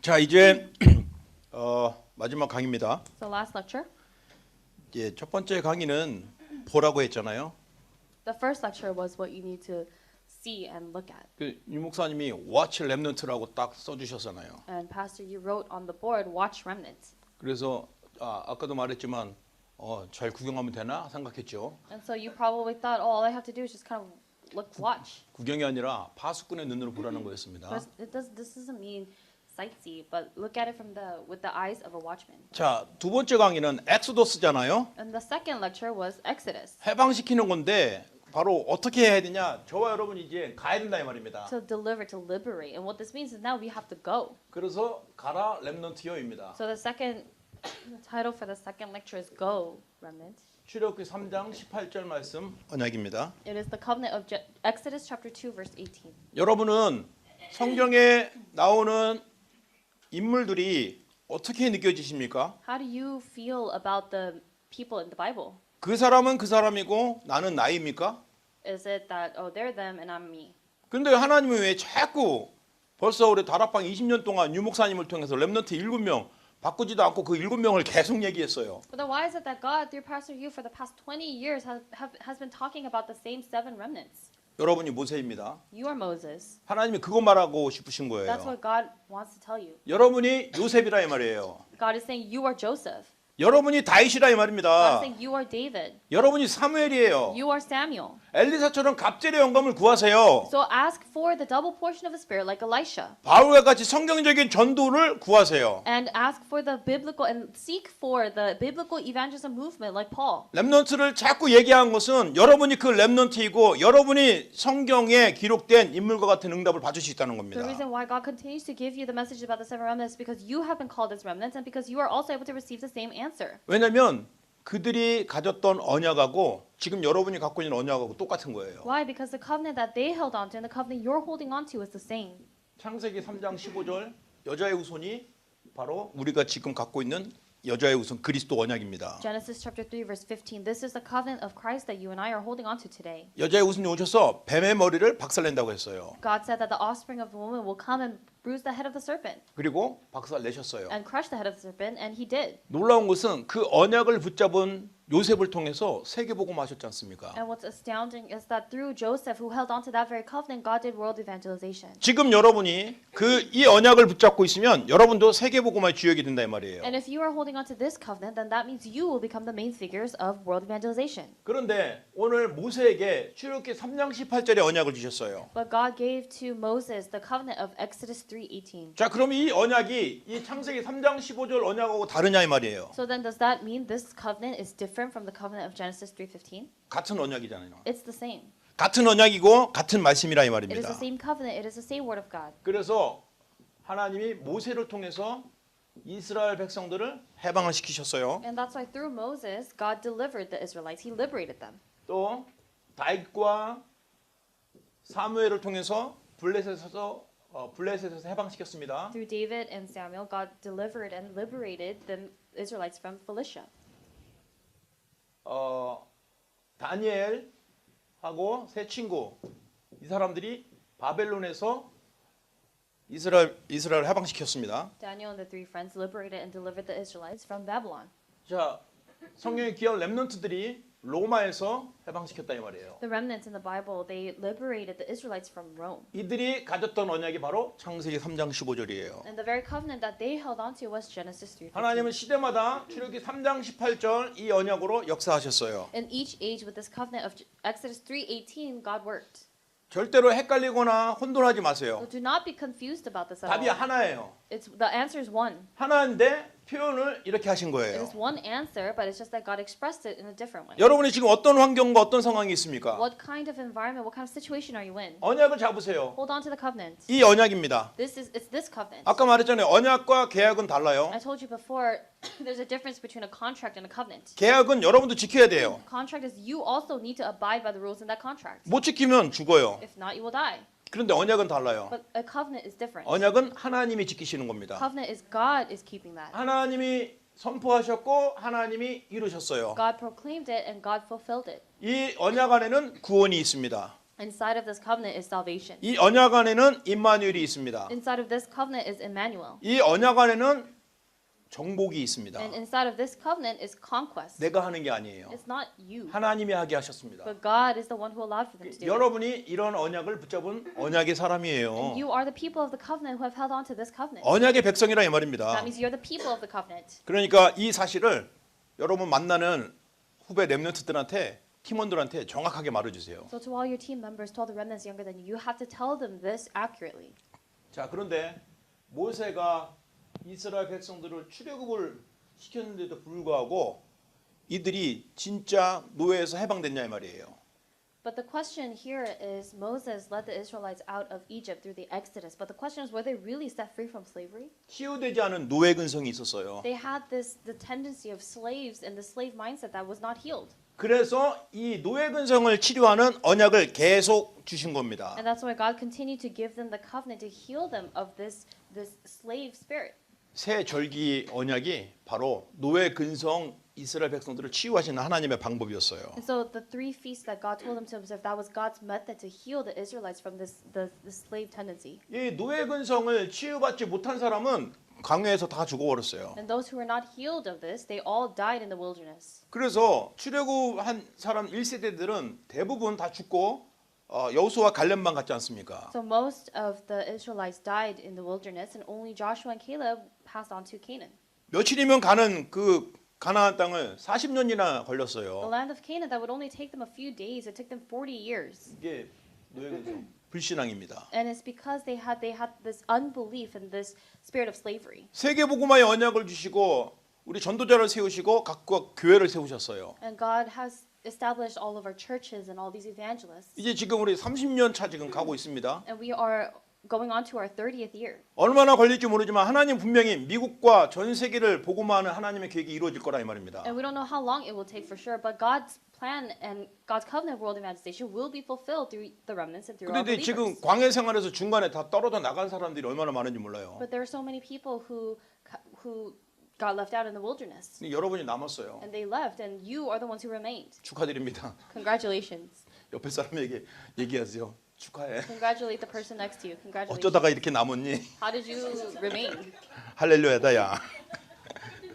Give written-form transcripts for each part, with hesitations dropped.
자, 이제 마지막 강의입니다. So last lecture, 예, 첫 번째 강의는 보라고 했잖아요. the first lecture was what you need to see and look at. 유 목사님이 Watch Remnant라고 딱 써주셨잖아요. And Pastor, you wrote on the board, watch remnant. 그래서 아까도 말했지만 잘 구경하면 되나 생각했죠. And so you probably thought, oh, all I have to do is just kind of watch. 구경이 아니라 파수꾼의 눈으로 보라는 거였습니다. But this doesn't mean sightsee, but look at it with the eyes of a watchman. 자, 두 번째 강의는 엑소더스잖아요. And the second lecture was Exodus. 해방시키는 건데 바로 어떻게 해야 되냐? 저와 여러분이 이제 가야 된다 이 말입니다. To deliver, to liberate. And what this means is now we have to go. 그래서 가라 렘넌트여입니다. So the title for the second lecture is Go, Remnant. 출애굽기 3장 18절 말씀 언약입니다. It is the covenant of Exodus chapter 2 verse 18. 여러분은 성경에 나오는 인물들이 어떻게 느껴지십니까? How do you feel about the people in the Bible? 그 사람은 그 사람이고 나는 나입니까? Is it that, oh, they're them and I'm me? 근데 하나님은 왜 자꾸 벌써 우리 다락방 20년 동안 유 목사님을 통해서 렘넌트 7명 바꾸지도 않고 그 7명을 계속 얘기했어요. But then why is it that God, through Pastor Yu, for the past 20 years, has been talking about the same 7 remnants? 여러분이 모세입니다. You are Moses. 하나님이 그거 말하고 싶으신 That's 거예요. what God wants to tell you. 여러분이 요셉이라 이 말이에요. God is saying you are Joseph. 여러분이 다윗이라 이 God is 말입니다. saying you are David. 여러분이 사무엘이에요. You are Samuel. 엘리사처럼 갑절의 영감을 구하세요. So ask for the double portion of the Spirit like Elisha. 바울과 같이 성경적인 전도를 구하세요. And ask for the biblical and seek for the biblical evangelism movement like Paul. 렘넌트를 자꾸 얘기한 것은 여러분이 그 렘넌트이고 여러분이 성경에 기록된 인물과 같은 응답을 받을 수 있다는 겁니다. The reason why God continues to give you the message about the 7 remnants is because you have been called as remnants and because you are also able to receive the same answer. 왜냐하면 그들이 가졌던 언약하고 지금 여러분이 갖고 있는 언약하고 똑같은 거예요. Why? Because the covenant that they held on to and the covenant you're holding on to is the same. 창세기 3장 15절 여자의 후손이 바로 우리가 지금 갖고 있는 여자의 후손 그리스도 언약입니다. Genesis chapter 3 verse 15. This is the covenant of Christ that you and I are holding on to today. 여자의 후손이 오셔서 뱀의 머리를 박살낸다고 했어요. God said that the offspring of the woman will come and bruise the head of the serpent 그리고 박살내셨어요. and crush the head of the serpent, and he did. 놀라운 것은 그 언약을 붙잡은 요셉을 통해서 세계복음 하셨지 않습니까? And what's astounding is that through Joseph, who held on to that very covenant, God did world evangelization. 지금 여러분이 이 언약을 붙잡고 있으면 여러분도 세계복음화의 주역이 된다 이 말이에요. And if you are holding on to this covenant, then that means you will become the main figures of world evangelization. 그런데 오늘 모세에게 출애굽기 3장 18절의 언약을 주셨어요. But God gave to Moses the covenant of Exodus 3:18. 자, 그럼 이 언약이 이 창세기 3장 15절 언약하고 다르냐 이 말이에요. So then does that mean this covenant is different from the covenant of Genesis 3:15? 같은 언약이잖아요. It's the same. 같은 언약이고 같은 말씀이라 이 It is 말입니다. the same covenant. It is the same word of God. 그래서 하나님이 모세를 통해서 이스라엘 백성들을 해방을 시키셨어요. And that's why through Moses, God delivered the Israelites. He liberated them. 또 다윗과 사무엘을 통해서 블레셋에서 해방시켰습니다. Through David and Samuel, God delivered and liberated the Israelites from Philistia. 다니엘하고 세 친구 이 사람들이 바벨론에서 이스라엘 해방시켰습니다. Daniel and the 3 friends liberated and delivered the Israelites from Babylon. 자, 성경에 기한 렘넌트들이 로마에서 해방시켰다 이 말이에요. The remnants in the Bible, they liberated the Israelites from Rome. 이들이 가졌던 언약이 바로 창세기 3장 15절이에요. And the very covenant that they held on to was Genesis 3:15. 하나님은 시대마다 출애굽기 3장 18절 이 언약으로 역사하셨어요. In each age with this covenant of Exodus 3:18, God worked. 절대로 헷갈리거나 혼돈하지 마세요. So do not be confused about this at 답이 all. 하나예요. The answer is one. 하나인데 표현을 이렇게 하신 It 거예요. is one answer, but it's just that God expressed it in a different way. 여러분이 지금 어떤 환경과 어떤 상황이 있습니까? What kind of environment, what kind of situation are you in? 언약을 잡으세요. Hold on to the covenant. 이 언약입니다. It's this covenant. 아까 말했잖아요. 언약과 계약은 달라요. I told you before, there's a difference between a contract and a covenant. 계약은 여러분도 지켜야 돼요. Contract is you also need to abide by the rules in that contract. 못 지키면 죽어요. If not, you will die. 그런데 언약은 달라요. But a covenant is different. 언약은 하나님이 지키시는 겁니다. Covenant is God is keeping that. 하나님이 선포하셨고 하나님이 이루셨어요. God proclaimed it and God fulfilled it. 이 언약 안에는 구원이 있습니다. Inside of this covenant is salvation. 이 언약 안에는 임마누엘이 있습니다. Inside of this covenant is Emmanuel. 이 언약 안에는 정복이 있습니다. And inside of this covenant is conquest. 내가 하는 게 아니에요. It's not you, 하나님이 하게 하셨습니다. but God is the one who allowed for them to do it. 여러분이 이런 언약을 붙잡은 언약의 사람이에요. You are the people of the covenant who have held on to this covenant. 언약의 백성이라 이 말입니다. That means you're the people of the covenant. 그러니까 이 사실을 여러분 만나는 후배 렘넌트들한테 팀원들한테 정확하게 말해주세요. So to all your team members, to all the remnants younger than you, you have to tell them this accurately. 자, 그런데 모세가 이스라엘 백성들을 출애굽을 시켰는데도 불구하고 이들이 진짜 노예에서 해방됐냐 이 말이에요. But the question here is Moses led the Israelites out of Egypt through the Exodus. But the question is, were they really set free from slavery? 치유되지 않은 노예 근성이 있었어요. They had the tendency of slaves and the slave mindset that was not healed. 그래서 이 노예 근성을 치료하는 언약을 계속 주신 겁니다. And that's why God continued to give them the covenant to heal them of this slave spirit. 새 절기 언약이 바로 노예 근성 이스라엘 백성들을 치유하시는 하나님의 방법이었어요. And so the three feasts that God told them to observe, that was God's method to heal the Israelites from the slave tendency. 이 노예 근성을 치유받지 못한 사람은 광야에서 다 죽어버렸어요. And those who were not healed of this, they all died in the wilderness. 그래서 출애굽한 사람 1세대들은 대부분 다 죽고 여호수아 갈렙만 갔지 않습니까? So most of the Israelites died in the wilderness, and only Joshua and Caleb passed on to Canaan. 며칠이면 가는 그 가나안 땅을 40년이나 The 걸렸어요. land of Canaan, that would only take them a few days. It took them 40 years. 이게 노예 근성 불신앙입니다. And it's because they had this unbelief and this spirit of slavery. 세계 복음화의 언약을 주시고 우리 전도자를 세우시고 각각 교회를 세우셨어요. And God has established all of our churches and all these evangelists. 이제 지금 우리 30년 차 지금 가고 있습니다. And we are going on to our 30th year. 얼마나 걸릴지 모르지만 하나님 분명히 미국과 전 세계를 복음화하는 하나님의 계획이 이루어질 거라 이 말입니다. And we don't know how long it will take for sure, but God's plan and God's covenant world evangelization will be fulfilled through the remnants and through our 그런데 지금 believers. 광야 생활에서 중간에 다 떨어져 나간 사람들이 얼마나 많은지 몰라요. But there are so many people who got left out in the wilderness. 근데 여러분이 남았어요. And they left, and you are the ones who remained. 축하드립니다. Congratulations. 옆에 사람에게 얘기하세요. 축하해. Congratulate the person next to you. Congratulations. 어쩌다가 이렇게 남았니? How did you remain? 할렐루야다 야.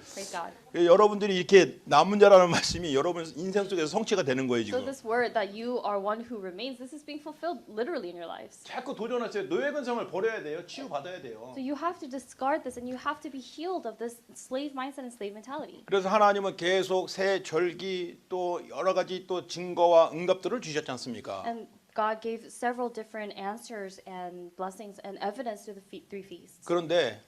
Praise God. 여러분들이 이렇게 남은 자라는 말씀이 여러분 인생 속에서 성취가 되는 거예요 So 지금. this word that you are one who remains, this is being fulfilled literally in your lives. 자꾸 도전하세요. 노예 근성을 버려야 돼요. 치유 받아야 돼요. So you have to discard this, and you have to be healed of this slave mindset and slave mentality. 그래서 하나님은 계속 새 절기 또 여러 가지 또 증거와 응답들을 주셨지 않습니까? And God gave several different answers and blessings and evidence to the three feasts. 그런데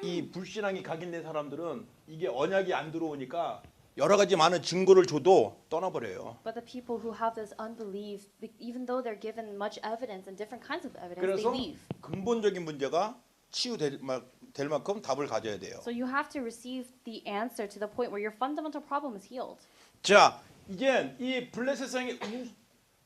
이 불신앙이 각인된 사람들은 이게 언약이 안 들어오니까 여러 가지 많은 증거를 줘도 떠나버려요. But the people who have this unbelief, even though they're given much evidence and different kinds of evidence, they 그래서 leave. 근본적인 문제가 치유될 만큼 답을 가져야 돼요. So you have to receive the answer to the point where your fundamental problem is healed. 자, 이제 이 블레셋성의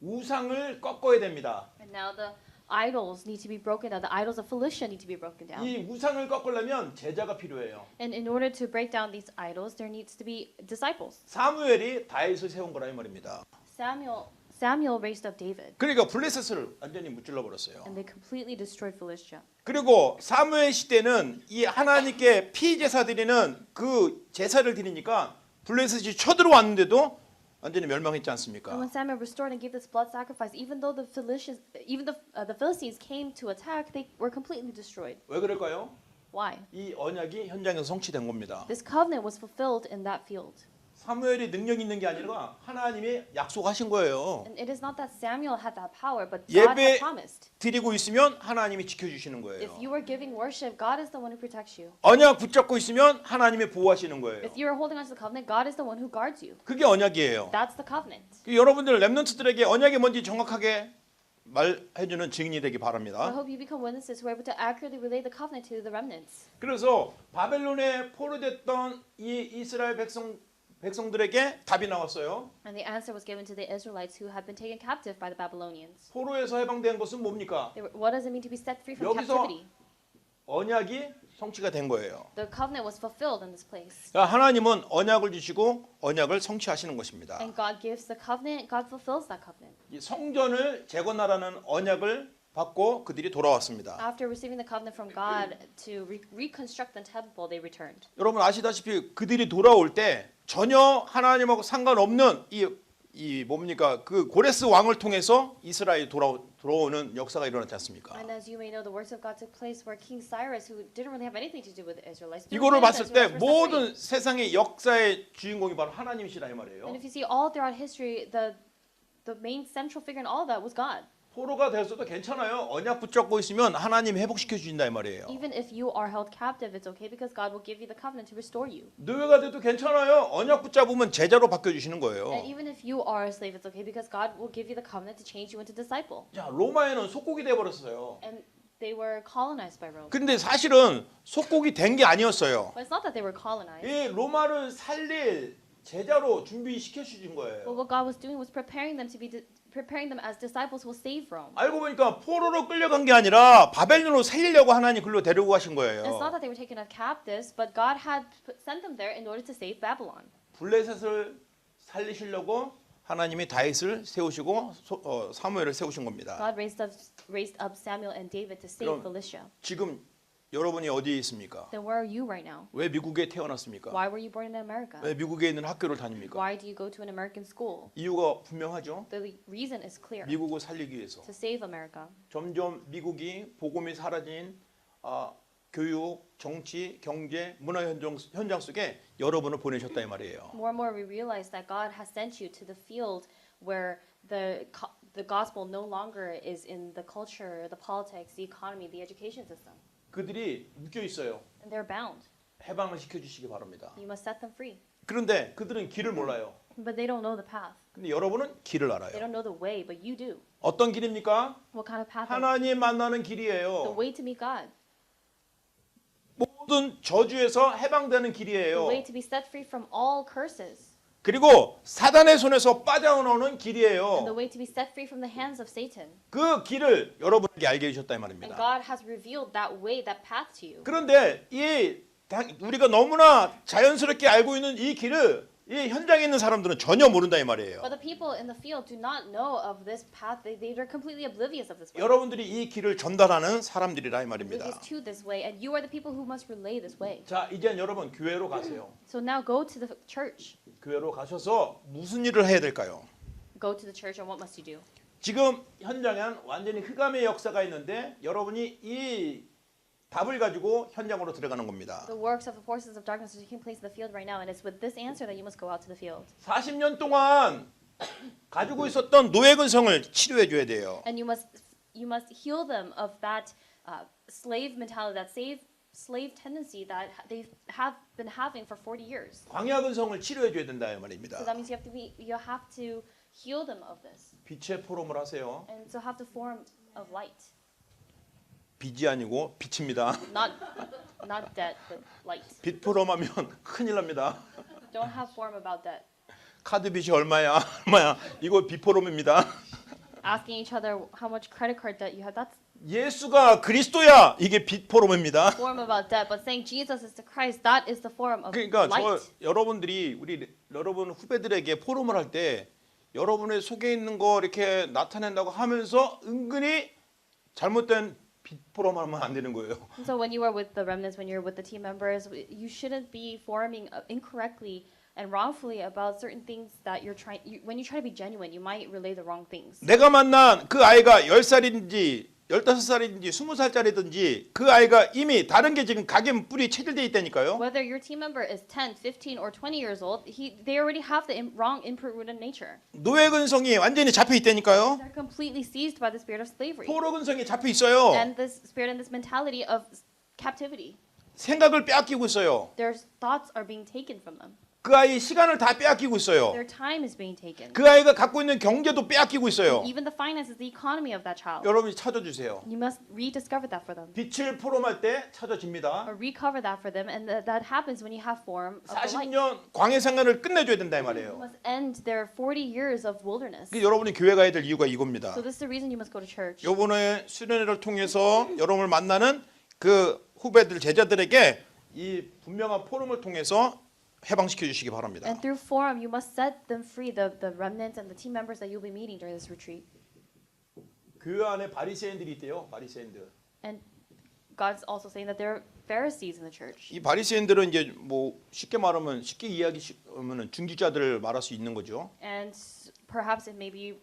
우상을 꺾어야 됩니다. And now the idols need to be broken down. The idols of Philistia need to be broken down. 이 우상을 꺾으려면 제자가 필요해요. And in order to break down these idols, there needs to be disciples. 사무엘이 다윗을 세운 거라 이 말입니다. Samuel raised up David, 그러니까 블레셋을 완전히 무찔러 버렸어요. and they completely destroyed Philistia. 그리고 사무엘 시대는 이 하나님께 피제사 드리는 그 제사를 드리니까 블레셋이 쳐들어왔는데도 완전히 멸망했지 And 않습니까? when Samuel restored and gave this blood sacrifice, even though the Philistines came to attack, they were completely destroyed. 왜 그럴까요? Why? 이 언약이 현장에서 성취된 겁니다. This covenant was fulfilled in that field. 사무엘이 능력 있는 게 아니라 하나님이 약속하신 거예요. And it is not that Samuel had that power, but God 예배 had promised. 드리고 있으면 하나님이 지켜주시는 거예요. If you are giving worship, God is the one who protects you. 언약 붙잡고 있으면 하나님이 보호하시는 거예요. If you are holding on to the covenant, God is the one who guards you. 그게 언약이에요. That's the covenant. 여러분들 렘넌트들에게 언약이 뭔지 정확하게 말해주는 증인이 되기 I 바랍니다. hope you become witnesses who are able to accurately relay the covenant to the remnants. 그래서 바벨론에 포로됐던 이 이스라엘 백성들에게 답이 나왔어요. And the answer was given to the Israelites who had been taken captive by the Babylonians. 포로에서 해방된 것은 뭡니까? What does it mean to be set free from 여기서 captivity? 언약이 성취가 된 거예요. The covenant was fulfilled in this place. 그러니까 하나님은 언약을 주시고 언약을 성취하시는 것입니다. And God gives the covenant, God fulfills that covenant. 이 성전을 재건하라는 언약을 받고 그들이 돌아왔습니다. After receiving the covenant from God to reconstruct the temple, they returned. 여러분 아시다시피 그들이 돌아올 때 전혀 하나님하고 상관없는 이 뭡니까 그 고레스 왕을 통해서 이스라엘이 들어오는 역사가 일어났지 않습니까? And as you may know, the works of God took place where King Cyrus, who didn't really have anything to do with the Israelites, through 이거를 him, the 봤을 때 Israelites were set free. 모든 세상의 역사의 주인공이 바로 하나님이시라 이 말이에요. And if you see all throughout history, the main central figure in all of that was God. 포로가 됐어도 괜찮아요. 언약 붙잡고 있으면 하나님 회복시켜 주신다 이 말이에요. Even if you are held captive, it's okay because God will give you the covenant to restore you. 노예가 돼도 괜찮아요. 언약 붙잡으면 제자로 바뀌어 주시는 거예요. And even if you are a slave, it's okay because God will give you the covenant to change you into disciple. 자, 로마에는 속국이 돼 버렸어요. And they were colonized by Rome. 근데 사실은 속국이 된 게 아니었어요. But it's not that they were colonized. 이 로마를 살릴 제자로 준비시켜 주신 거예요. But what God was doing was preparing them as disciples who will save Rome. 알고 보니까 포로로 끌려간 게 아니라 바벨론으로 살리려고 하나님 글로 데리고 가신 And it's 거예요. not that they were taken as captives, but God had sent them there in order to save Babylon. 블레셋을 살리시려고 하나님이 다윗을 세우시고 사무엘을 세우신 겁니다. God raised up Samuel and David to save 그럼- Philistia. 지금 여러분이 어디에 있습니까? Then where are you right now? 왜 미국에 태어났습니까? Why were you born in America? 왜 미국에 있는 학교를 다닙니까? Why do you go to an American school? 이유가 분명하죠. The reason is clear. 미국을 살리기 위해서. To save America. 점점 미국이 복음이 사라진 교육, 정치, 경제, 문화 현장 속에 여러분을 보내셨다 이 말이에요. More and more we realize that God has sent you to the field where the gospel no longer is in the culture, the politics, the economy, the education system. 그들이 묶여 있어요. And they're bound. 해방을 시켜주시기 바랍니다. You must set them free. 그런데 그들은 길을 몰라요. But they don't know the path. 근데 여러분은 길을 They 알아요. don't know the way, but you do. 어떤 길입니까? What kind of path? 하나님 만나는 The 길이에요. way to meet God. 모든 저주에서 해방되는 The 길이에요. way to be set free from all curses. 그리고 사단의 손에서 빠져나오는 And the 길이에요. way to be set free from the hands of Satan. 그 길을 여러분에게 알게 해주셨다 이 And 말입니다. God has revealed that way, that path to you. 그런데 우리가 너무나 자연스럽게 알고 있는 이 길을 이 현장에 있는 사람들은 전혀 모른다 이 말이에요. But the people in the field do not know of this path. They're completely oblivious of this way. 여러분들이 이 길을 전달하는 사람들이라 이 말입니다. Oblivious to this way, and you are the people who must relay this way. 자, 이제 여러분 교회로 가세요. So now go to the church. 교회로 가셔서 무슨 일을 해야 될까요? Go to the church, and what must you do? 지금 현장엔 완전히 흑암의 역사가 있는데 여러분이 이 답을 가지고 현장으로 들어가는 겁니다. The works of the forces of darkness are taking place in the field right now, and it's with this answer that you must go out to the field. 40년 동안 가지고 있었던 노예 근성을 치료해 줘야 돼요. And you must heal them of that slave mentality, that slave tendency that they have been having for 40 years. 광야 근성을 치료해 줘야 된다 이 말입니다. So that means you have to heal them of this, 빛의 포럼을 하세요. and so have the form of light, 빛이 아니고 빛입니다. not death, but light. 빛 포럼 하면 큰일 납니다. Don't have form about death. 카드 빚이 얼마야? 얼마야? 이거 빛 포럼입니다. Asking each other how much credit card debt you have, that's 예수가 그리스도야. 이게 빛 포럼입니다. form about debt. But saying Jesus is the Christ, that is the form of 그러니까 light. 여러분들이 여러분 후배들에게 포럼을 할 때 여러분의 속에 있는 거 이렇게 나타낸다고 하면서 은근히 잘못된 빛 포럼하면 안 되는 거예요. So when you are with the remnants, when you're with the team members, you shouldn't be forming incorrectly and wrongfully about certain things that when you try to be genuine, you might relay the wrong things. 내가 만난 그 아이가 10살인지 15살이든지 20살짜리든지 그 아이가 이미 다른 게 지금 각인 뿌리 체질돼 있다니까요. Whether your team member is 10, 15, or 20 years old, they already have the wrong input-rooted nature. 노예 근성이 완전히 잡혀 있다니까요. They're completely seized by the spirit of slavery. 포로 근성이 잡혀 있어요. And this spirit and this mentality of captivity. 생각을 빼앗기고 있어요. Their thoughts are being taken from them. 그 아이 시간을 다 빼앗기고 있어요. Their time is being taken. 그 아이가 갖고 있는 경제도 빼앗기고 있어요. Even the finances, the economy of that child. 여러분이 찾아주세요. You must rediscover that for them. 빛을 포럼할 때 찾아집니다. Or recover that for them, and that happens when you have form of the light. 40년 광해 생활을 끝내줘야 된다 이 You 말이에요. must end their 40 years of wilderness. 그 여러분이 교회 가야 될 이유가 이겁니다. So this is the reason you must go to church. 이번에 수련회를 통해서 여러분을 만나는 그 후배들 제자들에게 이 분명한 포럼을 통해서 해방시켜 주시기 바랍니다. And through forum, you must set them free, the remnants and the team members that you'll be meeting during this retreat. 교회 안에 바리새인들이 있대요. 바리새인들. And God's also saying that there are Pharisees in the church. 이 바리새인들은 이제 뭐 쉽게 말하면 쉽게 이야기하면은 중직자들을 말할 수 있는 거죠. And perhaps it may be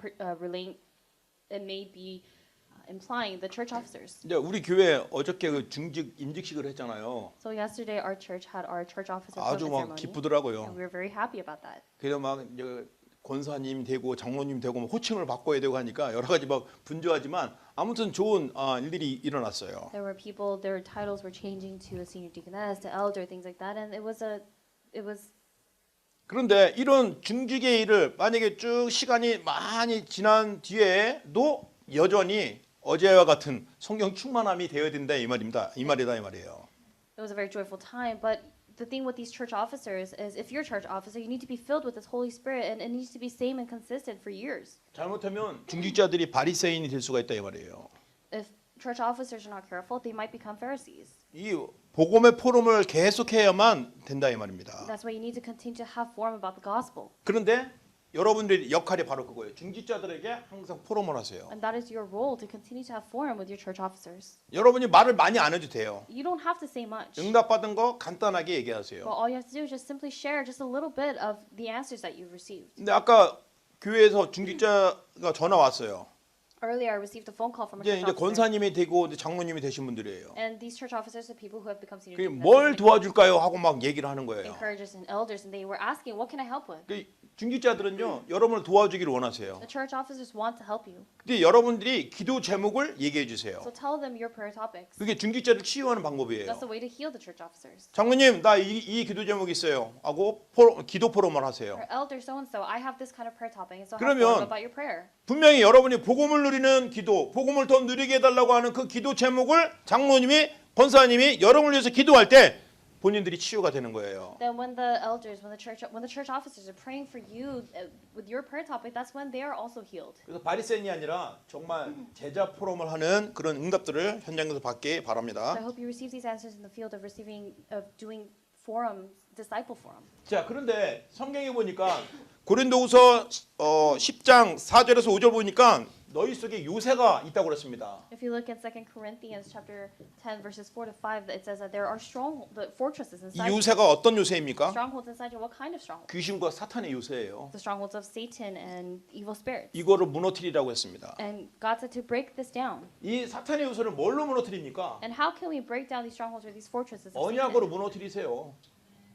implying the church officers. 이제 우리 교회 어저께 그 중직 임직식을 했잖아요. So yesterday our church had our church officer 아주 appointment 막 ceremony. 기쁘더라고요. And we were very happy about that. 그래서 막 이제 권사님 되고 장로님 되고 뭐 호칭을 바꿔야 되고 하니까 여러 가지 막 분주하지만 아무튼 좋은 일들이 일어났어요. There were people, their titles were changing to a senior deaconess, to elder, things like that, and it was 그런데 이런 중직의 일을 만약에 쭉 시간이 많이 지난 뒤에도 여전히 어제와 같은 성경 충만함이 되어야 된다 이 말입니다. 이 말이다 이 말이에요. it was a very joyful time. But the thing with these church officers is, if you're a church officer, you need to be filled with this Holy Spirit, and it needs to be same and consistent for years. 잘못하면 중직자들이 바리새인이 될 수가 있다 이 말이에요. If church officers are not careful, they might become Pharisees. 이 복음의 포럼을 계속해야만 된다 이 말입니다. That's why you need to continue to have forum about the gospel. 그런데 여러분들의 역할이 바로 그거예요. 중직자들에게 항상 포럼을 하세요. And that is your role, to continue to have forum with your church officers. 여러분이 말을 많이 안 해도 돼요. You don't have to say much. 응답받은 거 간단하게 얘기하세요. But all you have to do is just simply share just a little bit of the answers that you've received. 근데 아까 교회에서 중직자가 전화 왔어요. Earlier, I received a phone call from a 이제 church officer. 권사님이 되고 이제 장로님이 되신 분들이에요. And these church officers are people who have become senior 그게 deacons, 뭘 도와줄까요 하고 막 얘기를 하는 거예요. encouragers and elders, and they were asking, what can I help with? 그 중직자들은요 여러분을 도와주기를 원하세요. The church officers want to help you. 근데 여러분들이 기도 제목을 얘기해 주세요. So tell them your prayer topics. 그게 중직자를 치유하는 방법이에요. That's the way to heal the church officers. 장로님 나 이 기도 제목 있어요 하고 기도 포럼을 하세요. Or elder so-and-so, I have this kind of prayer topic, and so have 그러면 forum about your prayer. 분명히 여러분이 복음을 누리는 기도, 복음을 더 누리게 해달라고 하는 그 기도 제목을 장로님이 권사님이 여러분을 위해서 기도할 때 본인들이 치유가 되는 거예요. Then when the elders, when the church officers are praying for you with your prayer topic, that's when they are also healed. 그래서 바리새인이 아니라 정말 제자 포럼을 하는 그런 응답들을 현장에서 받기 So 바랍니다. I hope you receive these answers in the field of doing forum, disciple forum. 자, 그런데 성경에 보니까 고린도후서 10장 4절에서 5절 보니까 너희 속에 요새가 있다고 그랬습니다. If you look at 2 Corinthians chapter 10 verses 4 to 5, it says that there are the fortresses 이 inside you. 요새가 어떤 요새입니까? Strongholds inside you. What kind of strongholds? 귀신과 사탄의 요새예요. The strongholds of Satan and evil spirits. 이거를 무너뜨리라고 했습니다. And God said to break this down. 이 사탄의 요새를 뭘로 무너뜨립니까? And how can we break down these strongholds or these fortresses of 언약으로 Satan? 무너뜨리세요.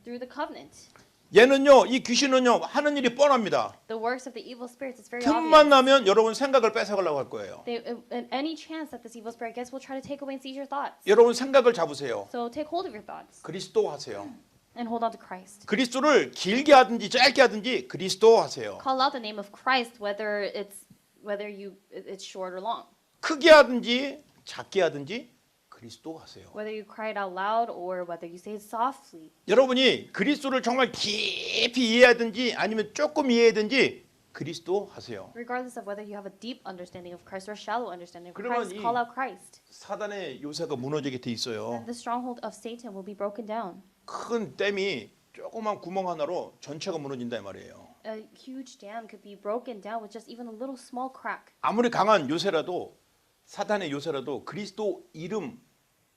Through the covenant. 얘는요, 이 귀신은요, 하는 일이 뻔합니다. The works of the evil spirits is very 틈만 obvious. 나면 여러분 생각을 뺏어가려고 할 거예요. In any chance that this evil spirit gets, will try to take away and seize your thoughts. 여러분 생각을 잡으세요. So take hold of your thoughts 그리스도 하세요. and hold on to Christ. 그리스도를 길게 하든지 짧게 하든지 그리스도 하세요. Call out the name of Christ, whether it's short or long. 크게 하든지 작게 하든지 그리스도 하세요. Whether you cry it out loud or whether you say it softly. 여러분이 그리스도를 정말 깊이 이해하든지 아니면 조금 이해하든지 그리스도 하세요. Regardless of whether you have a deep understanding of Christ or a shallow understanding of 그러면 Christ, 이- call out Christ. 사단의 요새가 무너지게 돼 있어요. And the stronghold of Satan will be broken down. 큰 댐이 조그만 구멍 하나로 전체가 무너진다 이 말이에요. A huge dam could be broken down with just even a little small crack. 아무리 강한 요새라도 사단의 요새라도 그리스도 이름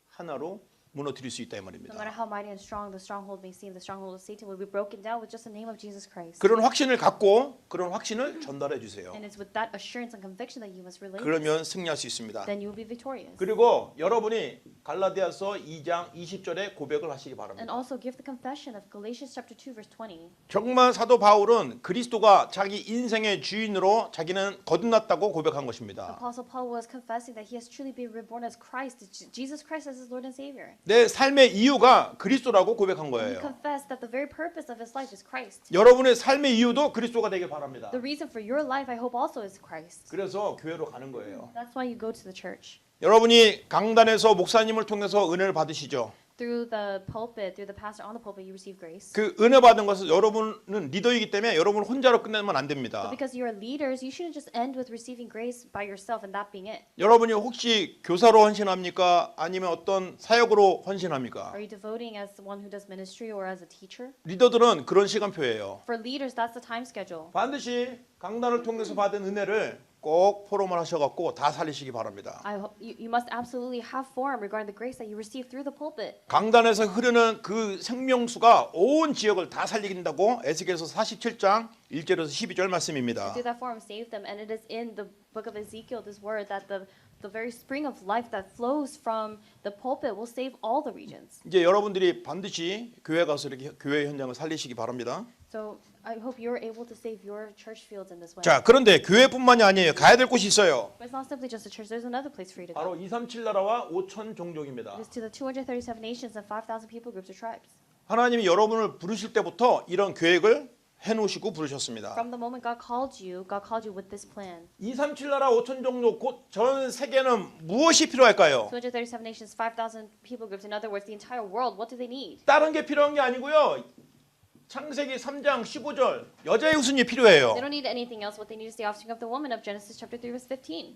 하나로 무너뜨릴 수 있다 이 No matter 말입니다. how mighty and strong the stronghold may seem, the stronghold of Satan will be broken down with just the name of Jesus Christ. 그런 확신을 갖고 그런 확신을 전달해 주세요. And it's with that assurance and conviction that you must relate. 그러면 승리할 수 있습니다. Then you will be victorious. 그리고 여러분이 갈라디아서 2장 20절에 고백을 하시기 And 바랍니다. also give the confession of Galatians chapter 2 verse 20. 정말 사도 바울은 그리스도가 자기 인생의 주인으로 자기는 거듭났다고 고백한 것입니다. Apostle Paul was confessing that he has truly been reborn as Christ, Jesus Christ as his Lord and Savior. 내 삶의 이유가 그리스도라고 고백한 He 거예요. confessed that the very purpose of his life is Christ. 여러분의 삶의 이유도 그리스도가 되길 바랍니다. The reason for your life, I hope, also is Christ. 그래서 교회로 가는 거예요. That's why you go to the church. 여러분이 강단에서 목사님을 통해서 은혜를 받으시죠. through the pulpit, through the pastor on the pulpit, you receive grace. 그 은혜 받은 것은 여러분은 리더이기 때문에 여러분 혼자로 끝내면 안 But 됩니다. because you are leaders, you shouldn't just end with receiving grace by yourself and that being it. 여러분이 혹시 교사로 헌신합니까? 아니면 어떤 사역으로 헌신합니까? Are you devoting as one who does ministry or as a teacher? 리더들은 그런 시간표예요. For leaders, that's the time schedule. 반드시 강단을 통해서 받은 은혜를 꼭 포럼을 하셔갖고 다 살리시기 바랍니다. You must absolutely have form regarding the grace that you receive through the pulpit. 강단에서 흐르는 그 생명수가 온 지역을 다 살리긴다고 에스겔서 47장 1절에서 12절 말씀입니다. Through that form, save them, and it is in the book of Ezekiel this word that the very spring of life that flows from the pulpit will save all the regions. 이제 여러분들이 반드시 교회 가서 이렇게 교회 현장을 살리시기 바랍니다. So I hope you're able to save your church fields in this way. 자, 그런데 교회뿐만이 아니에요. 가야 될 곳이 있어요. But it's not simply just a church. There's another place for you to 바로 go. 237 나라와 5천 종족입니다. It is to the 237 nations and 5,000 people groups or tribes. 하나님이 여러분을 부르실 때부터 이런 계획을 해놓으시고 부르셨습니다. From the moment God called you with this plan. 237 나라 5천 종족 곧 전 세계는 무엇이 필요할까요? 237 nations, 5,000 people groups. In other words, the entire world. What do they need? 다른 게 필요한 게 아니고요. 창세기 3장 15절 여자의 후손이 필요해요. They don't need anything else. What they need is the offspring of the woman of Genesis chapter 3 verse 15.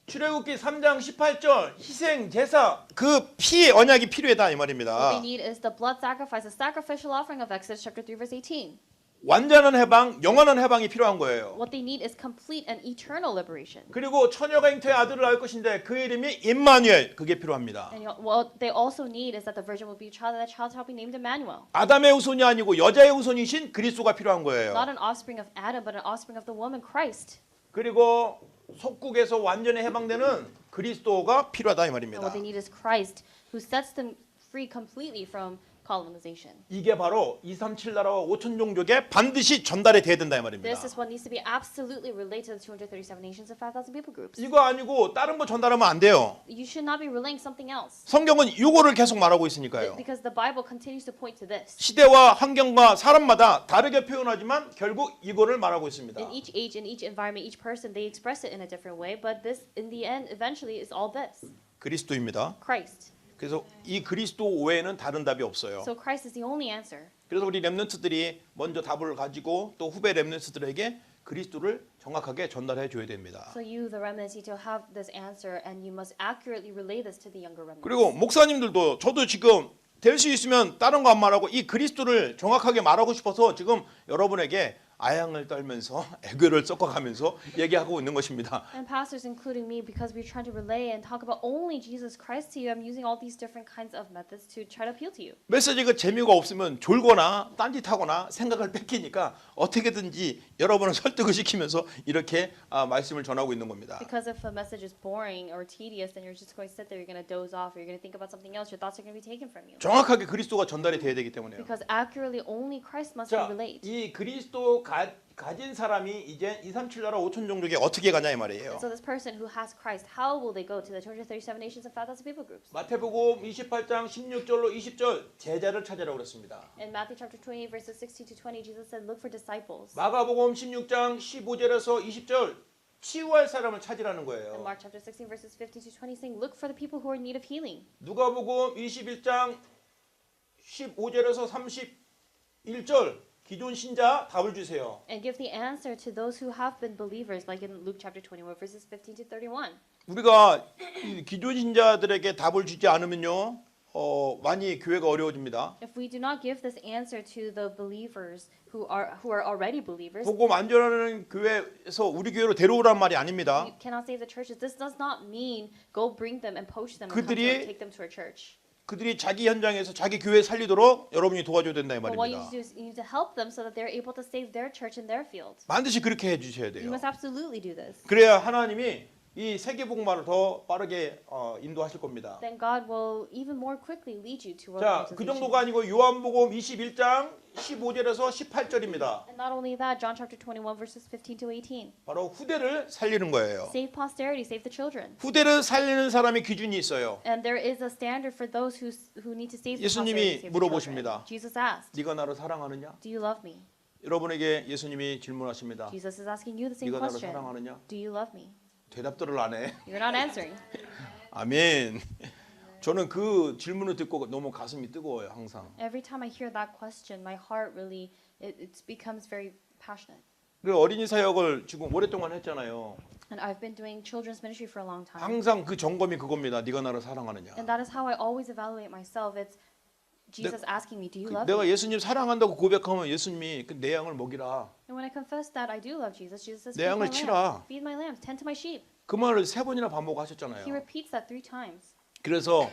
출애굽기 3장 18절 희생 제사 그 피 언약이 필요하다 이 What 말입니다. they need is the blood sacrifice, the sacrificial offering of Exodus chapter 3 verse 18. 완전한 해방, 영원한 해방이 필요한 거예요. What they need is complete and eternal liberation. 그리고 처녀가 잉태의 아들을 낳을 것인데 그 이름이 임마누엘 그게 필요합니다. And what they also need is that the virgin will be a child, and that child shall be named Emmanuel. 아담의 후손이 아니고 여자의 후손이신 그리스도가 필요한 거예요. Not an offspring of Adam, but an offspring of the woman Christ. 그리고 속국에서 완전히 해방되는 그리스도가 필요하다 이 And 말입니다. what they need is Christ, who sets them free completely from colonization. 이게 바로 237 나라와 5천 종족에 반드시 전달이 돼야 된다 이 말입니다. This is what needs to be absolutely relayed to the 237 nations and 5,000 people groups. 이거 아니고 다른 거 전달하면 안 돼요. You should not be relaying something else. 성경은 이거를 계속 말하고 있으니까요. Because the Bible continues to point to this. 시대와 환경과 사람마다 다르게 표현하지만 결국 이거를 말하고 있습니다. In each age, in each environment, each person, they express it in a different way, but this, in the end, eventually is all this. 그리스도입니다. Christ. 그래서 이 그리스도 외에는 다른 답이 없어요. So Christ is the only answer. 그래서 우리 렘넌트들이 먼저 답을 가지고 또 후배 렘넌트들에게 그리스도를 정확하게 전달해 줘야 됩니다. So you, the remnants, need to have this answer, and you must accurately relay this to the younger remnants. 그리고 목사님들도 저도 지금 될 수 있으면 다른 거 안 말하고 이 그리스도를 정확하게 말하고 싶어서 지금 여러분에게 아양을 떨면서 애교를 섞어가면서 얘기하고 있는 것입니다. And pastors, including me, because we're trying to relay and talk about only Jesus Christ to you, I'm using all these different kinds of methods to try to appeal to you. 메시지가 재미가 없으면 졸거나 딴짓하거나 생각을 뺏기니까 어떻게든지 여러분을 설득을 시키면서 이렇게 말씀을 전하고 있는 겁니다. Because if a message is boring or tedious, then you're just going to sit there, you're going to doze off, or you're going to think about something else, your thoughts are going to be taken from you. 정확하게 그리스도가 전달이 돼야 되기 때문에요. Because accurately, only Christ must be 자, relayed. 이 그리스도 가진 사람이 이제 237 나라 5천 종족에 어떻게 가냐 이 말이에요. So this person who has Christ, how will they go to the 237 nations and 5,000 people groups? 마태복음 28장 16절로 20절 제자를 찾으라고 그랬습니다. In Matthew chapter 28 verses 16 to 20, Jesus said, "Look for disciples." 마가복음 16장 15절에서 20절 치유할 사람을 찾으라는 In 거예요. Mark chapter 16 verses 15 to 20, saying, "Look for the people who are in need of healing." 누가복음 21장 15절에서 31절 기존 신자 답을 주세요. And give the answer to those who have been believers, like in Luke chapter 21 verses 15 to 31. 우리가 이 기존 신자들에게 답을 주지 않으면요, 많이 교회가 어려워집니다. If we do not give this answer to the believers who are already believers, 복음 안 전하는 교회에서 우리 교회로 데려오란 말이 아닙니다. you cannot save the churches. This does not mean go bring them and poach them and come to 그들이 take them to our church. 그들이 자기 현장에서 자기 교회 살리도록 여러분이 도와줘야 된다 이 But what you 말입니다. need to do is you need to help them so that they're able to save their church in their field. 반드시 그렇게 해주셔야 You 돼요. must absolutely do this. 그래야 하나님이 이 세계 복음화를 더 빠르게 인도하실 겁니다. Then God will even more quickly lead you to 자, world 그 civilization. 정도가 아니고 요한복음 21장 15절에서 18절입니다. And not only that, John chapter 21 verses 15 to 18. 바로 후대를 살리는 거예요. Save posterity, save the children. 후대를 살리는 사람의 기준이 있어요. And there is a standard for those who need to save the 예수님이 posterity, save the 물어보십니다. children. Jesus asked, 네가 나를 사랑하느냐? "Do you love me?" 여러분에게 예수님이 질문하십니다. Jesus is asking you the same 네가 나를 question. 사랑하느냐? Do you love me? 대답들을 안 해. You're not answering. 아멘. 저는 그 질문을 듣고 너무 가슴이 뜨거워요, 항상. Every time I hear that question, my heart really it becomes very passionate. 그 어린이 사역을 지금 오랫동안 했잖아요. And I've been doing children's ministry for a long time. 항상 그 점검이 그겁니다. 네가 나를 사랑하느냐. And that is how I always evaluate myself. It's Jesus asking me, "Do you love 내가 me?" 예수님 사랑한다고 고백하면 예수님이 그 내 양을 먹이라. And when I confess that I do love Jesus, Jesus says, 내 "Feed my 양을 치라." lambs, feed my lambs, tend to my sheep." 그 말을 3번이나 반복하셨잖아요. He repeats that 3 times. 그래서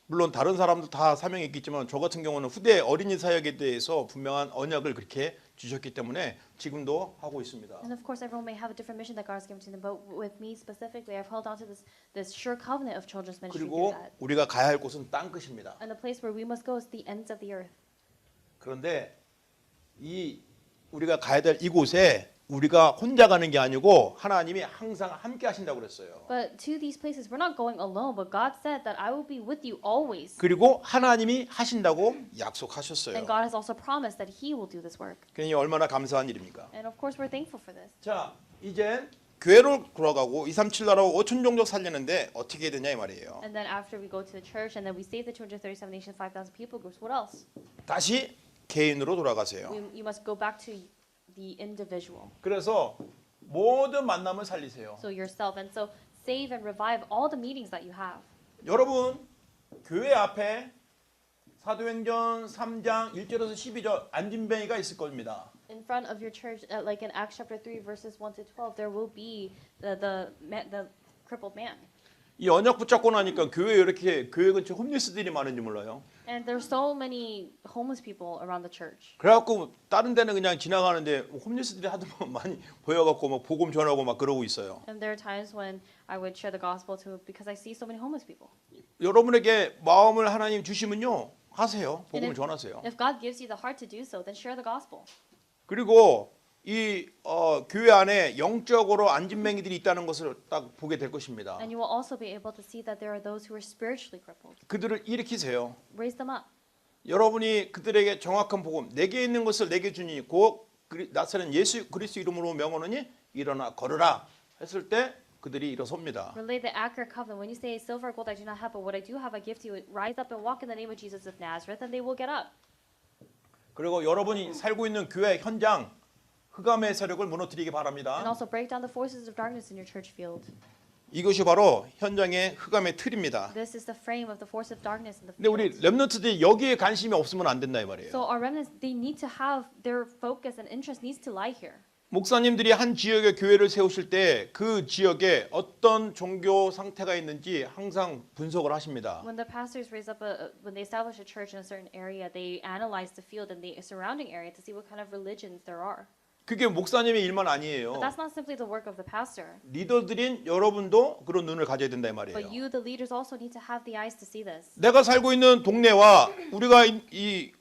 물론 다른 사람도 다 사명이 있겠지만 저 같은 경우는 후대 어린이 사역에 대해서 분명한 언약을 그렇게 주셨기 때문에 지금도 하고 있습니다. And of course, everyone may have a different mission that God has given to them, but with me specifically, I've held on to this sure covenant of children's ministry 그리고 through that. 우리가 가야 할 곳은 땅 끝입니다. And the place where we must go is the ends of the earth. 그런데 이 우리가 가야 될 이곳에 우리가 혼자 가는 게 아니고 하나님이 항상 함께 하신다고 그랬어요. But to these places, we're not going alone, but God said that I will be with you always. 그리고 하나님이 하신다고 And 약속하셨어요. God has also promised that He will do this work. 그러니 얼마나 감사한 일입니까? And of course, we're thankful for this. 자, 이제 교회로 돌아가고 237 나라 5천 종족 살리는데 어떻게 되냐 이 말이에요. And then after we go to the church, and then we save the 237 nations, 5,000 people groups. What else? 다시 개인으로 돌아가세요. You must go back to the individual. 그래서 모든 만남을 살리세요. So yourself, and so save and revive all the meetings that you have. 여러분 교회 앞에 사도행전 3장 1절에서 12절 안진뱅이가 있을 겁니다. In front of your church, like in Acts chapter 3, verses 1 to 12, there will be the crippled man. 이 언약 붙잡고 나니까 교회에 이렇게 교회 근처 홈리스들이 많은지 몰라요. And there's so many homeless people around the church. 그래갖고 다른 데는 그냥 지나가는데 홈리스들이 하도 많이 보여갖고 막 복음 전하고 막 그러고 있어요. And there are times when I would share the gospel to because I see so many homeless people. 여러분에게 마음을 하나님 주시면요 하세요. 복음을 And 전하세요. If God gives you the heart to do so, then share the gospel. 그리고 이 교회 안에 영적으로 안진뱅이들이 있다는 것을 딱 보게 될 것입니다. And you will also be able to see that there are those who are spiritually crippled. 그들을 일으키세요. Raise them up. 여러분이 그들에게 정확한 복음, 내게 있는 것을 내게 주니 곧 나사렛 예수 그리스도 이름으로 명하노니 일어나 걸으라 했을 때 그들이 일어섭니다. Relay the accurate covenant. When you say silver or gold I do not have, but what I do have I give to you, rise up and walk in the name of Jesus of Nazareth, and they will get up. 그리고 여러분이 살고 있는 교회 현장 흑암의 세력을 무너뜨리기 And 바랍니다. also break down the forces of darkness in your church field. 이것이 바로 현장의 흑암의 틀입니다. This is the frame of the force of darkness in the 근데 우리 field. 렘넌트들이 여기에 관심이 없으면 안 된다 이 말이에요. So our remnants, they need to have their focus and interest needs to lie here. 목사님들이 한 지역에 교회를 세우실 때 그 지역에 어떤 종교 상태가 있는지 항상 분석을 하십니다. When the pastors raise up when they establish a church in a certain area, they analyze the field and the surrounding area to see what kind of religions there are. 그게 목사님의 일만 아니에요. But that's not simply the work of the pastor. 리더들인 여러분도 그런 눈을 가져야 된다 이 말이에요. But you, the leaders, also need to have the eyes to see this. 내가 살고 있는 동네와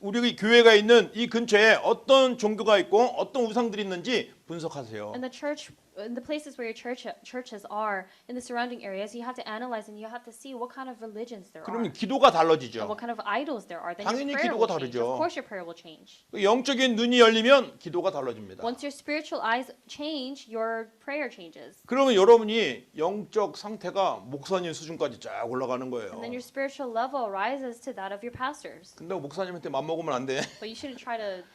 우리 교회가 있는 이 근처에 어떤 종교가 있고 어떤 우상들이 있는지 분석하세요. In the church, in the places where your churches are, in the surrounding areas, you have to analyze and you have to see what kind of religions there are. 그러면 기도가 And 달라지죠. what kind of idols there are. Then 당연히 your prayer 기도가 will change. 다르죠. Of course your prayer will change. 영적인 눈이 열리면 기도가 달라집니다. Once your spiritual eyes change, your prayer changes. 그러면 여러분이 영적 상태가 목사님 수준까지 쫙 올라가는 거예요. And then your spiritual level rises to that of your pastors. 근데 목사님한테 맘먹으면 안 돼. But you shouldn't try to.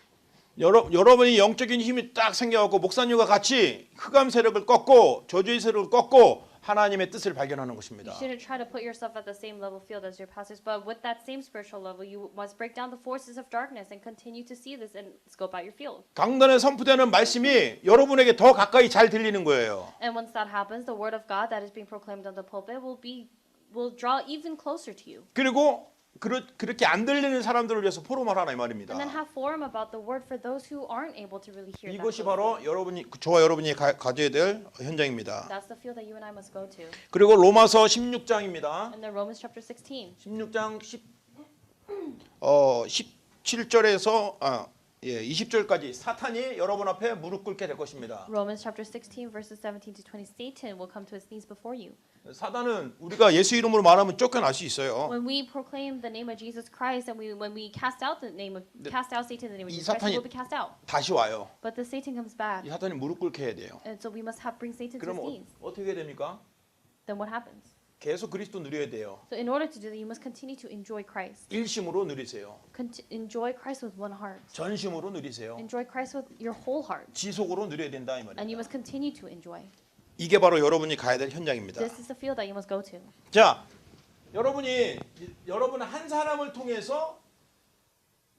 여러분이 영적인 힘이 딱 생겨갖고 목사님과 같이 흑암 세력을 꺾고 저주의 세력을 꺾고 하나님의 뜻을 발견하는 것입니다. You shouldn't try to put yourself at the same level field as your pastors, but with that same spiritual level, you must break down the forces of darkness and continue to see this and scope out your field. 강단에 선포되는 말씀이 여러분에게 더 가까이 잘 들리는 거예요. And once that happens, the word of God that is being proclaimed on the pulpit will draw even closer to you. 그리고 그렇게 안 들리는 사람들을 위해서 포럼을 하라 이 말입니다. And then have forum about the word for those who aren't able to really hear that. 이것이 closely. 바로 저와 여러분이 가져야 될 현장입니다. That's the field that you and I must go to. 그리고 로마서 16장입니다. And then Romans chapter 16. 16장 17절에서 20절까지 사탄이 여러분 앞에 무릎 꿇게 될 것입니다. Romans chapter 16 verses 17 to 20. Satan will come to his knees before you. 사단은 우리가 예수 이름으로 말하면 쫓겨날 수 있어요. When we proclaim the name of Jesus Christ and when we cast out Satan in the name of 이 Jesus Christ, he 사탄이 will be cast out. 다시 와요. But the Satan comes 이 back, 사탄이 무릎 꿇게 해야 돼요. and so we must bring Satan to his 그러면 knees. 어떻게 됩니까? Then what happens? 계속 그리스도 누려야 돼요. So in order to do that, you must continue to enjoy Christ. 일심으로 누리세요. Enjoy Christ with one heart. 전심으로 누리세요. Enjoy Christ with your whole heart. 지속으로 누려야 된다 이 And 말이에요. you must continue to enjoy. 이게 바로 여러분이 가야 될 현장입니다. This is the field that you must go to. 자, 여러분 한 사람을 통해서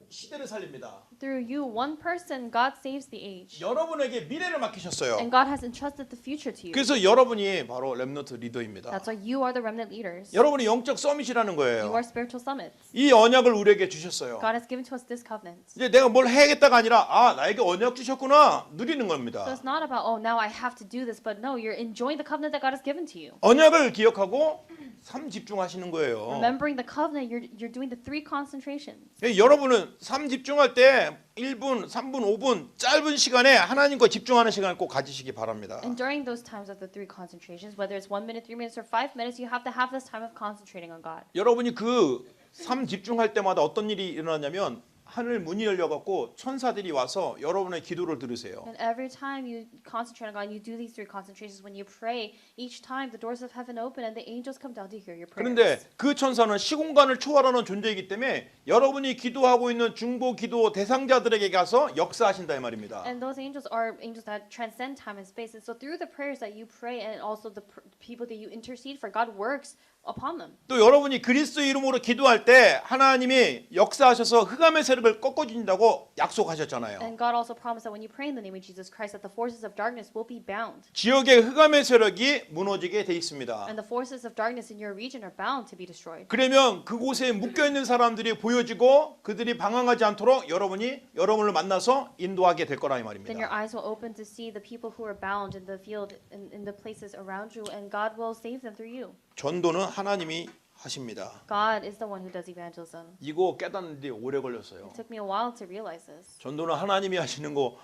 시대를 살립니다. Through you, one person, God saves the age. 여러분에게 미래를 맡기셨어요. And God has entrusted the future to you. 그래서 여러분이 바로 렘넌트 리더입니다. That's why you are the remnant leaders. 여러분이 영적 서밋이라는 You 거예요. are spiritual summits. 이 언약을 우리에게 주셨어요. God has given to us this covenant. 이제 내가 뭘 해야겠다가 아니라 아 나에게 언약 주셨구나 누리는 So 겁니다. it's not about, oh, now I have to do this, but no, you're enjoying the covenant that God has given to you. 언약을 기억하고 삶 집중하시는 거예요. Remembering the covenant, you're doing the 3 concentrations. 여러분은 삶 집중할 때 1분, 3분, 5분 짧은 시간에 하나님과 집중하는 시간을 꼭 가지시기 바랍니다. And during those times of the 3 concentrations, whether it's 1 minute, 3 minutes, or 5 minutes, you have to have this time of concentrating on God. 여러분이 그 삶 집중할 때마다 어떤 일이 일어나냐면 하늘 문이 열려갖고 천사들이 와서 여러분의 기도를 들으세요. And every time you concentrate on God, you do these 3 concentrations. When you pray, each time the doors of heaven open and the angels come down to hear your prayers. 그런데 그 천사는 시공간을 초월하는 존재이기 때문에 여러분이 기도하고 있는 중보 기도 대상자들에게 가서 역사하신다 이 말입니다. And those angels are angels that transcend time and space. And so through the prayers that you pray and also the people that you intercede for, God works upon them. 또 여러분이 그리스도 이름으로 기도할 때 하나님이 역사하셔서 흑암의 세력을 꺾어주신다고 약속하셨잖아요. And God also promised that when you pray in the name of Jesus Christ, that the forces of darkness will be bound. 지역의 흑암의 세력이 무너지게 돼 있습니다. And the forces of darkness in your region are bound to be destroyed. 그러면 그곳에 묶여 있는 사람들이 보여지고 그들이 방황하지 않도록 여러분을 만나서 인도하게 될 거라 이 Then your 말입니다. eyes will open to see the people who are bound in the field, in the places around you, and God will save them through you. 전도는 하나님이 하십니다. God is the one who does evangelism. 이거 깨닫는데 오래 걸렸어요. It took me a while to realize this. 전도는 하나님이 하시는 거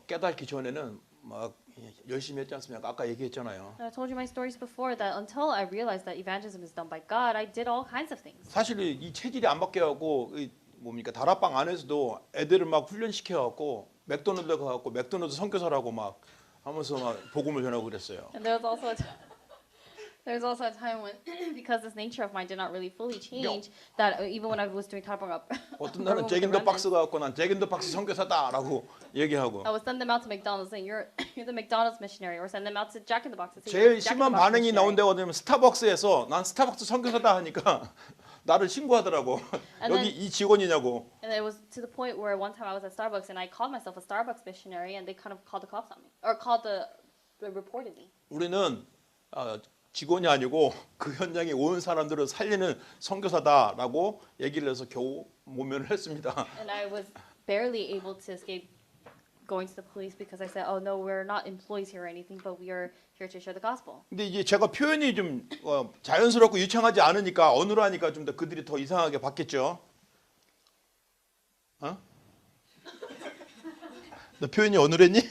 깨닫기 전에는 막 열심히 했지 않습니까? 아까 얘기했잖아요. I told you my stories before that until I realized that evangelism is done by God, I did all kinds of things. 사실 이 체질이 안 바뀌어갖고 뭡니까 다락방 안에서도 애들을 막 훈련시켜갖고 맥도날드 가갖고 맥도날드 선교사라고 막 하면서 막 복음을 전하고 그랬어요. And there's also a time when, because this nature of mine did not really fully change, that even when I was doing Tabang up, 어떤 날은 잭인더 박스 가갖고 난 잭인더 박스 선교사다라고 얘기하고 I would send them out to McDonald's saying you're the McDonald's missionary, or send them out to Jack in the Box and say 제일 you're Jack in the 심한 Box 반응이 나온 missionary. 데가 어디냐면 스타벅스에서 난 스타벅스 선교사다 하니까 나를 신고하더라고. And 여기 then- 이 직원이냐고. And it was to the point where one time I was at Starbucks and I called myself a Starbucks missionary, and they kind of called the cops on me, or reported me. 우리는 직원이 아니고 그 현장에 온 사람들을 살리는 선교사다라고 얘기를 해서 겨우 모면을 했습니다. And I was barely able to escape going to the police because I said, "Oh no, we're not employees here or anything, but we are here to share the gospel." 근데 이제 제가 표현이 좀 자연스럽고 유창하지 않으니까 어눌하니까 좀 더 그들이 더 이상하게 봤겠죠. 어? 너 표현이 어눌했니?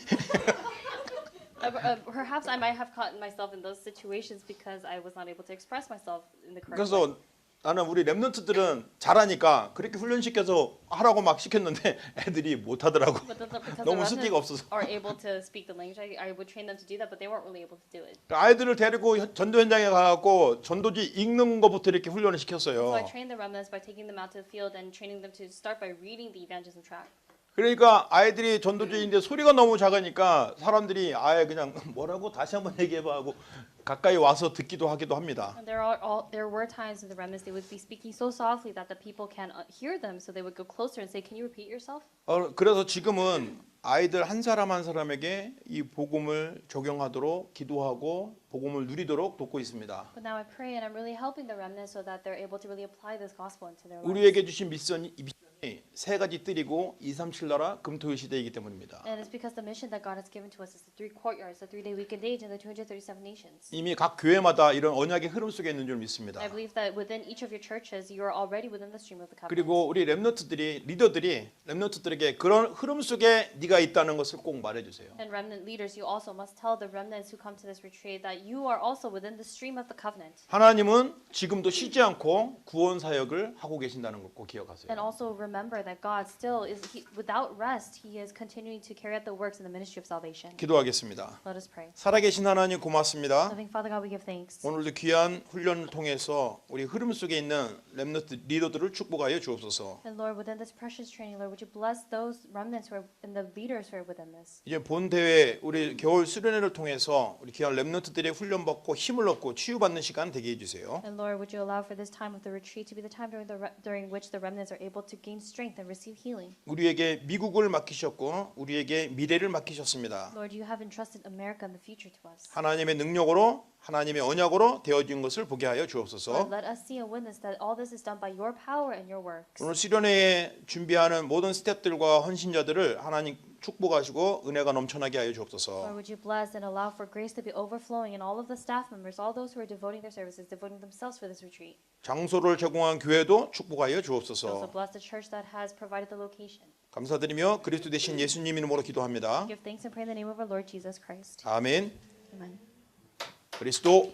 Perhaps I might have caught myself in those situations because I was not able to express myself in the correct way. 그래서 나는 우리 랩런트들은 잘하니까 그렇게 훈련시켜서 하라고 막 시켰는데 애들이 못 하더라고. But because 너무 the 스티가 remnants 없어서. are able to speak the language, I would train them to do that, but they weren't really able to do it. 아이들을 데리고 전도 현장에 가갖고 전도지 읽는 것부터 이렇게 훈련을 So 시켰어요. I trained the remnants by taking them out to the field and training them to start by reading the evangelism tract. 그러니까 아이들이 전도지인데 소리가 너무 작으니까 사람들이 아예 그냥 뭐라고 다시 한번 얘기해봐 하고 가까이 와서 듣기도 하기도 합니다. And there were times in the remnants they would be speaking so softly that the people can't hear them, so they would go closer and say, "Can you repeat yourself?" 그래서 지금은 아이들 한 사람 한 사람에게 이 복음을 적용하도록 기도하고 복음을 누리도록 돕고 있습니다. But now I pray and I'm really helping the remnants so that they're able to really apply this gospel into their lives. 우리에게 주신 미션이 세 가지 뜰이고 237 나라 금토일 시대이기 때문입니다. And it's because the mission that God has given to us is the 3 courtyards, the 3-day weekend age, and the 237 nations. 이미 각 교회마다 이런 언약의 흐름 속에 있는 줄 믿습니다. I believe that within each of your churches, you are already within the stream of the covenant. 그리고 우리 리더들이 랩런트들에게 그런 흐름 속에 네가 있다는 것을 꼭 말해주세요. And remnant leaders, you also must tell the remnants who come to this retreat that you are also within the stream of the covenant. 하나님은 지금도 쉬지 않고 구원 사역을 하고 계신다는 걸 꼭 기억하세요. And also remember that God still is, without rest, He is continuing to carry out the works in the ministry of salvation. 기도하겠습니다. Let us pray. 살아계신 하나님 고맙습니다. Loving Father God, we give thanks. 오늘도 귀한 훈련을 통해서 우리 흐름 속에 있는 렘넌트 리더들을 축복하여 주옵소서. And Lord, within this precious training, Lord, would you bless those remnants who are and the leaders who are within this. 이제 본 대회 우리 겨울 수련회를 통해서 우리 귀한 렘넌트들의 훈련받고 힘을 얻고 치유받는 시간 되게 해주세요. And Lord, would you allow for this time of the retreat to be the time during which the remnants are able to gain strength and receive healing. 우리에게 미국을 맡기셨고 우리에게 미래를 맡기셨습니다. Lord, you have entrusted America and the future to us. 하나님의 능력으로 하나님의 언약으로 되어진 것을 보게 하여 주옵소서. Lord, let us see and witness that all this is done by your power and your works. 오늘 수련회에 준비하는 모든 스태프들과 헌신자들을 하나님 축복하시고 은혜가 넘쳐나게 하여 Lord, 주옵소서. would you bless and allow for grace to be overflowing in all of the staff members, all those who are devoting their services, devoting themselves for this retreat. 장소를 제공한 교회도 축복하여 Also 주옵소서. bless the church that has provided the location. 감사드리며 그리스도 되신 예수님 이름으로 기도합니다. Give thanks and pray in the name of our Lord Jesus Christ. 아멘. Amen. 그리스도